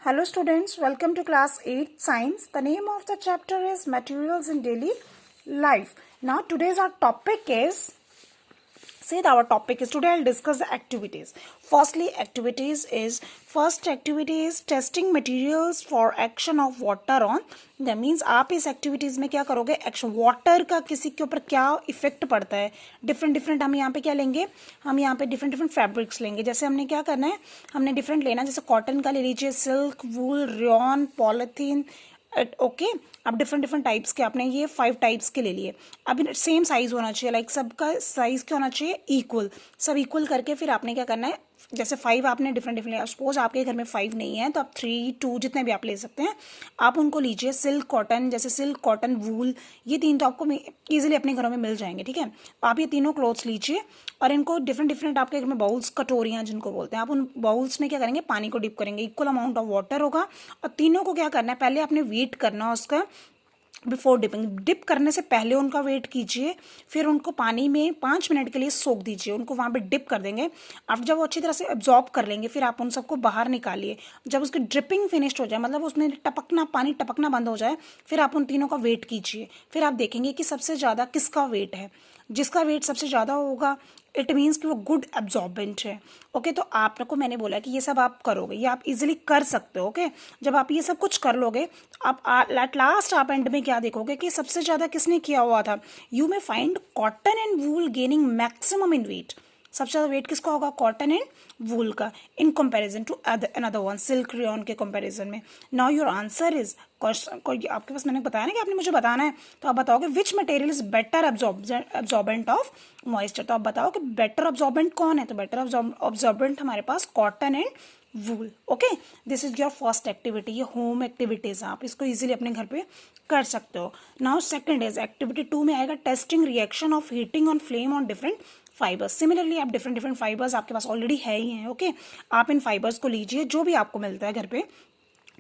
Hello students, welcome to class 8 science. The name of the chapter is materials in daily life. Now today's our topic is today I'll discuss the activities. First activity is testing materials for action of water on. That means आप इस activities में क्या करोगे, action water का किसी के ऊपर क्या इफेक्ट पड़ता है. डिफरेंट हम यहाँ पे क्या लेंगे, हम यहाँ पे डिफरेंट फैब्रिक्स लेंगे. जैसे हमने क्या करना है, हमने डिफरेंट लेना, जैसे कॉटन का ले लीजिए, सिल्क, वूल, रेयॉन, पॉलिथीन. ओके, अब डिफरेंट टाइप्स के आपने ये 5 टाइप्स के ले लिए. अब सेम साइज होना चाहिए, लाइक सबका साइज क्या होना चाहिए, इक्वल. सब इक्वल करके फिर आपने क्या करना है, जैसे 5 आपने डिफरेंट सपोज आपके घर में 5 नहीं है तो आप 3, 2 जितने भी आप ले सकते हैं, आप उनको लीजिए. सिल्क कॉटन, जैसे सिल्क कॉटन वूल, ये 3 तो आपको ईजिली अपने घरों में मिल जाएंगे. ठीक है, आप ये तीनों क्लोथ्स लीजिए और इनको डिफरेंट आपके घर में बाउल्स, कटोरियाँ जिनको बोलते हैं, आप उन बाउल्स में क्या करेंगे, पानी को डिप करेंगे. इक्वल अमाउंट ऑफ वाटर होगा और तीनों को क्या करना है, पहले आपने वेट करना उसका बिफोर डिपिंग. डिप करने से पहले उनका वेट कीजिए, फिर उनको पानी में 5 मिनट के लिए सोख दीजिए. उनको वहाँ पे डिप कर देंगे. आप जब वो अच्छी तरह से एब्जॉर्ब कर लेंगे, फिर आप उन सबको बाहर निकालिए. जब उसकी ड्रिपिंग फिनिश्ड हो जाए, मतलब उसमें पानी टपकना बंद हो जाए, फिर आप उन तीनों का वेट कीजिए. फिर आप देखेंगे कि सबसे ज़्यादा किसका वेट है. जिसका वेट सबसे ज़्यादा होगा, इट मीन्स कि वो गुड एब्जॉर्बेंट है. ओके, तो आप को मैंने बोला कि ये सब आप करोगे, ये आप इजीली कर सकते हो. ओके, जब आप ये सब कुछ कर लोगे, आप एट लास्ट आप एंड में क्या देखोगे कि सबसे ज़्यादा किसने किया हुआ था. You may find cotton and wool gaining maximum in weight. सबसे ज़्यादा वेट किसका होगा, कॉटन एंड वूल का, in comparison to another one, silk, rayon के कंपैरिजन में. नाउ योर आंसर इज, आपके पास मैंने बताया ना कि आपने मुझे बताना है, तो आप बताओगे which material is better absorbent of moisture. तो आप बताओ कि बेटर एब्जॉर्बेंट कौन है. तो बेटर एब्जॉर्बेंट हमारे पास cotton and wool. Okay, this is your first activity. ये होम एक्टिविटीज, आप इसको इजीली अपने घर पे कर सकते हो. नाउ सेकंड इज एक्टिविटी 2 में आएगा testing reaction of heating on flame on different fibres. Similarly आप डिफरेंट फाइबर्स आपके पास ऑलरेडी है ही हैं. ओके, आप इन फाइबर्स को लीजिए, जो भी आपको मिलता है घर पे,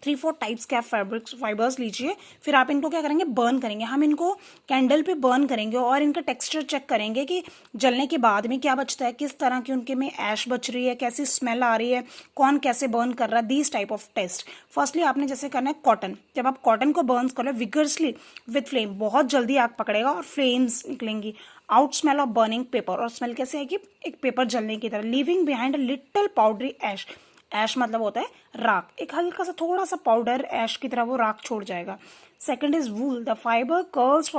3-4 टाइप्स के आप फाइबर्स लीजिए. फिर आप इनको क्या करेंगे, बर्न करेंगे. हम इनको कैंडल पे बर्न करेंगे और इनका टेक्सचर चेक करेंगे कि जलने के बाद में क्या बचता है, किस तरह की उनके में ऐश बच रही है, कैसी स्मेल आ रही है, कौन कैसे बर्न कर रहा है. These type of test. Firstly आपने जैसे करना है कॉटन. जब आप कॉटन को बर्न करो विगरसली विथ फ्लेम, बहुत जल्दी आग पकड़ेगा और फ्लेम्स निकलेंगी. Out smell of burning paper, और स्मेल कैसे आएगी, एक पेपर जलने की तरह. Leaving behind a little powdery ash. Ash मतलब होता है राख, एक हल्का सा थोड़ा सा पाउडर ऐश की तरह वो राख छोड़ जाएगा. Second is wool. The fibre curls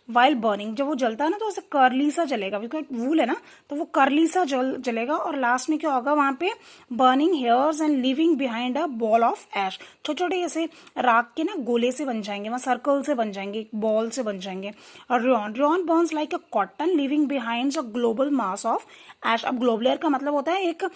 while burning. जब वो जलता है ना तो उसे कर्ली सा जलेगा, बिकॉज वूल है ना, तो वो कर्ली सा जलेगा. और लास्ट में क्या होगा, वहां पे burning hairs and leaving behind a ball of ash. छोटे छोटे ऐसे राख के ना गोले से बन जाएंगे, वहाँ सर्कल से बन जाएंगे, बॉल से बन जाएंगे. और rayon burns like a cotton leaving behind a global mass of ash. अब ग्लोबुलर का मतलब होता है एक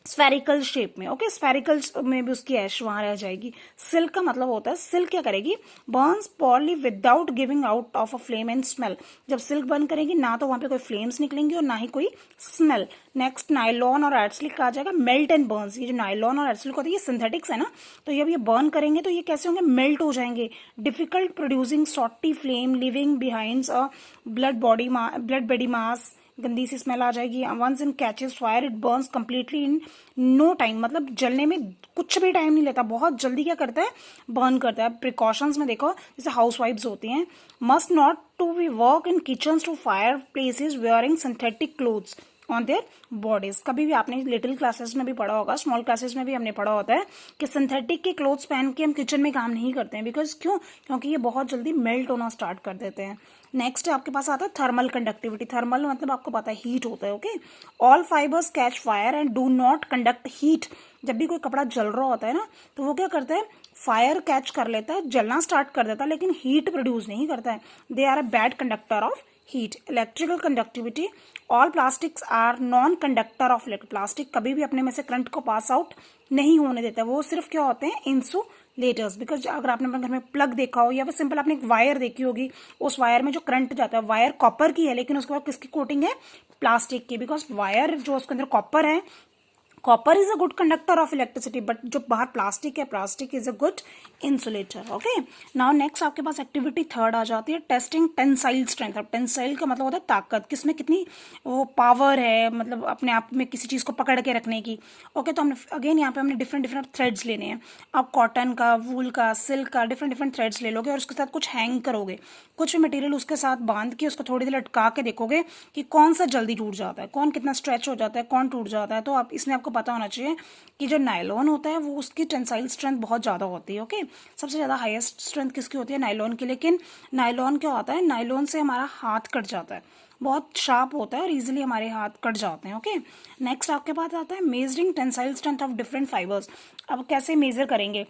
स्फेरिकल शेप में. ओके, स्फेरिकल में भी उसकी ऐश वहां रह जाएगी. सिल्क का मतलब होता है, सिल्क क्या करेगी, burns poorly without giving out of a flame and smell. जब सिल्क बर्न करेगी ना तो वहां पे कोई फ्लेम्स निकलेंगी और ना ही कोई स्मेल. नेक्स्ट नाइलॉन और एडसिलिक का आ जाएगा मेल्ट एंड बर्न्स. ये जो नाइलॉन और एडसिलिक होता है ये सिंथेटिक्स है ना, तो जब ये बर्न करेंगे तो ये कैसे होंगे, मेल्ट हो जाएंगे. Difficult producing sooty flame, leaving behind a blood body mass, गंदी सी स्मेल आ जाएगी. Once in catches fire it burns completely in no time. मतलब जलने में कुछ भी टाइम नहीं लेता, बहुत जल्दी क्या करता है, बर्न करता है. प्रिकॉशंस में देखो, जैसे हाउस वाइफ्स होती हैं, must not to be work in kitchen to fireplaces wearing synthetic clothes on their bodies. कभी भी आपने लिटिल क्लासेस में भी पढ़ा होगा, स्मॉल क्लासेस में भी हमने पढ़ा होता है कि सिंथेटिक के क्लोथ्स पहन के हम किचन में काम नहीं करते हैं. बिकॉज क्योंकि ये बहुत जल्दी मेल्ट होना स्टार्ट कर देते हैं. नेक्स्ट आपके पास आता है थर्मल कंडक्टिविटी. थर्मल मतलब आपको पता है हीट होता है. Okay, all fibres catch fire and do not conduct heat. जब भी कोई कपड़ा जल रहा होता है ना, तो वो क्या करता है, फायर कैच कर लेता है, जलना स्टार्ट कर देता है, लेकिन हीट प्रोड्यूस नहीं करता है. They are a bad conductor of heat. Electrical conductivity, all plastics are non conductor of electric. Plastic कभी भी अपने में से करंट को पास आउट नहीं होने देता. वो सिर्फ क्या होते हैं, इंसुलेटर्स. बिकॉज अगर आपने अपने घर में प्लग देखा हो या फिर सिंपल आपने एक वायर देखी होगी, उस वायर में जो करंट जाता है, वायर कॉपर की है लेकिन उसके बाद किसकी कोटिंग है, प्लास्टिक की. बिकॉज वायर जो उसके अंदर कॉपर है, copper is a good conductor of electricity, but जो बाहर प्लास्टिक है, plastic is a good insulator. Okay, now next आपके पास एक्टिविटी थर्ड आ जाती है, टेस्टिंग टेंसाइल स्ट्रेंथ। अब टेंसाइल का मतलब होता है ताकत, किसमें कितनी वो पावर है, मतलब अपने आप में किसी चीज को पकड़ के रखने की। ओके, तो हमने अगेन यहाँ पे हमने डिफरेंट डिफरेंट थ्रेड्स लेने हैं। आप कॉटन का, वूल का, सिल्क का, डिफरेंट डिफरेंट थ्रेड्स ले लोगे और उसके साथ कुछ हैंग करोगे, कुछ भी मटेरियल उसके साथ बांध के उसको थोड़ी देर लटका के देखोगे कि कौन सा जल्दी टूट जाता है, कौन कितना स्ट्रेच हो जाता है, कौन टूट जाता है। तो आप इसमें आपको पता होना चाहिए कि जो नायलॉन होता है वो उसकी टेंसाइल स्ट्रेंथ बहुत ज़्यादा होती है। ओके, सबसे ज़्यादा हाईएस्ट स्ट्रेंथ किसकी होती है? नायलॉन की। लेकिन नायलॉन क्या होता है, नायलॉन से हमारा हाथ कट जाता है, बहुत शार्प होता है और इजीली हमारे हाथ कट जाते हैं। ओके, नेक्स्ट आपके पास आता है measuring tensile strength of different fibres. अब कैसे मेजर करेंगे?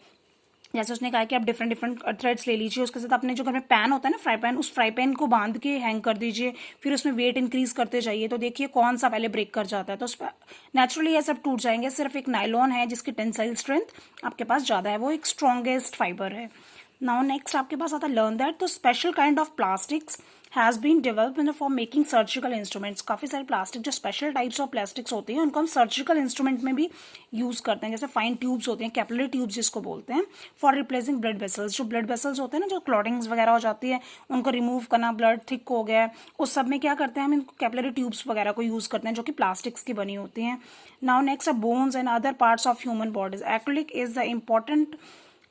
जैसे उसने कहा कि आप डिफरेंट डिफरेंट थ्रेड्स ले लीजिए, उसके साथ अपने जो घर में पैन होता है ना, फ्राई पैन, उस फ्राई पैन को बांध के हैंग कर दीजिए, फिर उसमें वेट इंक्रीज करते जाइए, तो देखिए कौन सा पहले ब्रेक कर जाता है। तो नेचुरली ये सब टूट जाएंगे। सिर्फ एक नायलॉन है जिसकी टेंसाइल स्ट्रेंथ आपके पास ज़्यादा है, वो एक स्ट्रॉन्गेस्ट फाइबर है। नाउ नेक्स्ट आपके पास आता है लर्न दैट। तो special kind of plastics has been developed for making surgical instruments. काफी सारे प्लास्टिक, जो स्पेशल टाइप्स ऑफ प्लास्टिक्स होती हैं, उनको हम सर्जिकल इंस्ट्रूमेंट में भी यूज करते हैं। जैसे फाइन ट्यूब्स होती हैं, कैपिलरी ट्यूब्स जिसको बोलते हैं, फॉर रिप्लेसिंग ब्लड वेसल्स। जो ब्लड वेसल्स होते हैं ना, जो क्लॉटिंग्स वगैरह हो जाती है, उनको रिमूव करना, ब्लड थिक हो गया है, उस सब में क्या करते हैं हम, इनको कैपिलरी ट्यूब्स वगैरह को यूज करते हैं, जो कि प्लास्टिक्स की बनी होती हैं। Now next bones and other parts of human bodies. Acrylic is the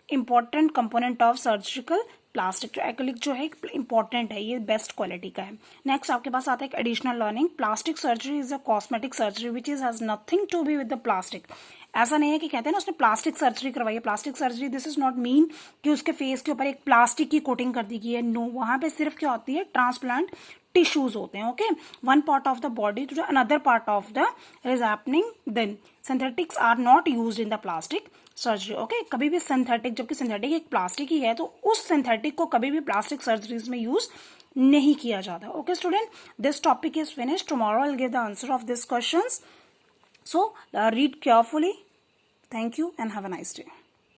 important component of surgical plastic. जो एक्रिलिक जो है इंपॉर्टेंट है, ये बेस्ट क्वालिटी का है। नेक्स्ट आपके पास आता है एक additional learning, plastic surgery is a cosmetic surgery which is has nothing to be with the plastic. ऐसा नहीं है कि कहते हैं ना उसने प्लास्टिक सर्जरी करवाई है। Plastic surgery this is not mean कि उसके फेस के ऊपर एक प्लास्टिक की कोटिंग कर दी गई है। नो, वहां पे सिर्फ क्या होती है, ट्रांसप्लांट टिश्यूज होते हैं। Okay, one part of the body to another part of the is happening, then synthetics are not used in the plastic surgery. Okay, कभी भी सिंथेटिक, जबकि सिंथेटिक एक प्लास्टिक ही है, तो उस सिंथेटिक को कभी भी प्लास्टिक सर्जरीज में यूज नहीं किया जाता। Okay student, this topic is finished. Tomorrow I will give the answer of this questions, so read carefully. Thank you and have a nice day.